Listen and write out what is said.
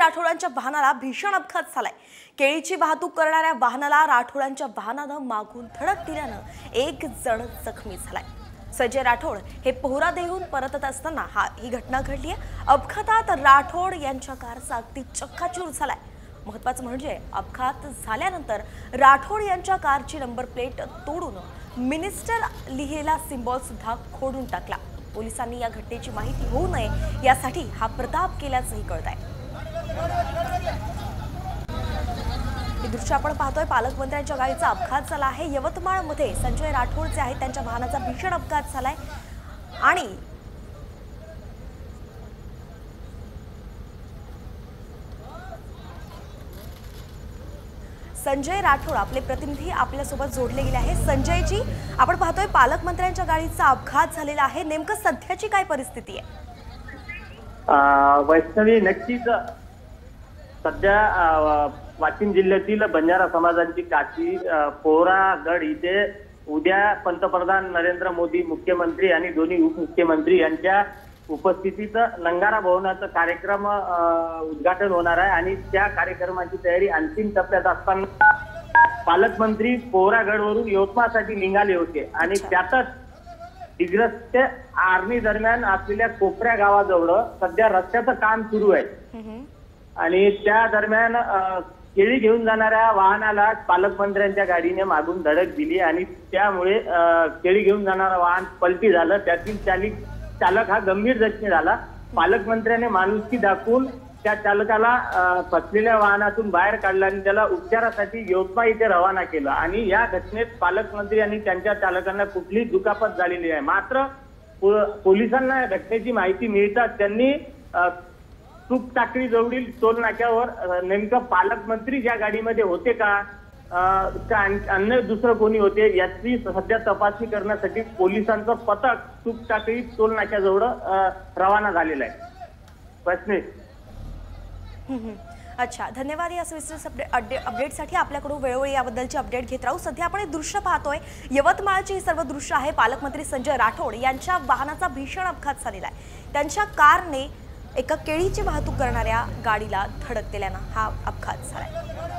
राठोडांच्या वाहनाला भीषण अपघात झालाय। केळीची वाहतूक करणाऱ्या वाहनाला राठोडांच्या वाहनानं मागून धडक दिल्यानं एक जण जखमी झालाय। संजय राठोड हे पोहरादेहून परतत असताना ही घटना घडली आहे। अपघातात राठोड यांच्या कारचा अगदी चक्काचूर झालाय। महत्त्वाचं म्हणजे अपघात झाल्यानंतर राठोड यांच्या कारची नंबर प्लेट तोडून मिनिस्टर लिहिलेला सिम्बॉल सुद्धा खोडून टाकला। पोलिसांनी या घटनेची माहिती होऊ नये यासाठी हा प्रताप केल्याचंही कळतंय। हे दृश्य आपण पाहतोय, पालकमंत्र्यांच्या गाडीचा अपघात झाला आहे। यवतमाळमध्ये संजय राठोड जे आहेत त्यांच्या वाहनाचा भीषण अपघात झालाय आणि संजय राठोड आपले प्रतिनिधी आपल्यासोबत जोडले गेले आहेत। संजय जी, आपण पाहतोय पालकमंत्र्यांच्या गाडीचा अपघात झालेला आहे, नेमकं सध्याची काय परिस्थिती आहे? वैष्णवी, नक्कीच सध्या वाशिम जिल्ह्यातील बंजारा समाजांची काशी पोहरागड इथे उद्या पंतप्रधान नरेंद्र मोदी, मुख्यमंत्री आणि दोन्ही उपमुख्यमंत्री यांच्या उपस्थितीत नंगारा भवनाचा कार्यक्रम उद्घाटन होणार आहे आणि त्या कार्यक्रमाची तयारी अंतिम टप्प्यात असताना पालकमंत्री पोहरागडवरून यवतमाळसाठी निघाले होते आणि त्यातच दिग्रस ते आर्मी दरम्यान असलेल्या कोपऱ्या गावाजवळ सध्या रस्त्याचं काम सुरू आहे आणि त्या दरम्यान केळी घेऊन जाणाऱ्या वाहनाला पालकमंत्र्यांच्या गाडीने मागून धडक दिली आणि त्यामुळे केळी घेऊन जाणारं वाहन पलटी झालं। त्यातील चालक हा गंभीर जखमी झाला। पालकमंत्र्यांनी माणुसकी दाखवून त्या चालकाला फसलेल्या वाहनातून बाहेर काढला आणि त्याला उपचारासाठी यवतमाळ इथे रवाना केलं आणि या घटनेत पालकमंत्री आणि त्यांच्या चालकांना कुठलीच दुखापत झालेली आहे। मात्र पोलिसांना या घटनेची माहिती मिळताच त्यांनी तुपटाकळी जवळील टोल नाक्यावर नेमकं पालकमंत्री ज्या गाडीमध्ये होते का अन्य दुसरं कोणी होते याची सध्या तपासणी करण्यासाठी पोलिसांचं पथक तुपटाकळी टोल नाक्याजवळ रवाना झालेलं आहे। प्रश्न अच्छा, धन्यवाद या सविस्तर अपडेटसाठी। आपल्याकडून वेळोवेळी याबद्दलची अपडेट घेत राहू। सध्या आपण हे दृश्य पाहतोय, यवतमाळचे हे सर्व दृश्य आहे। पालकमंत्री संजय राठोड यांच्या वाहनाचा भीषण अपघात झालेला आहे। त्यांच्या कारने एका केळीची वाहतूक करणाऱ्या गाडीला धडक दिल्यानं हा अपघात झालाय।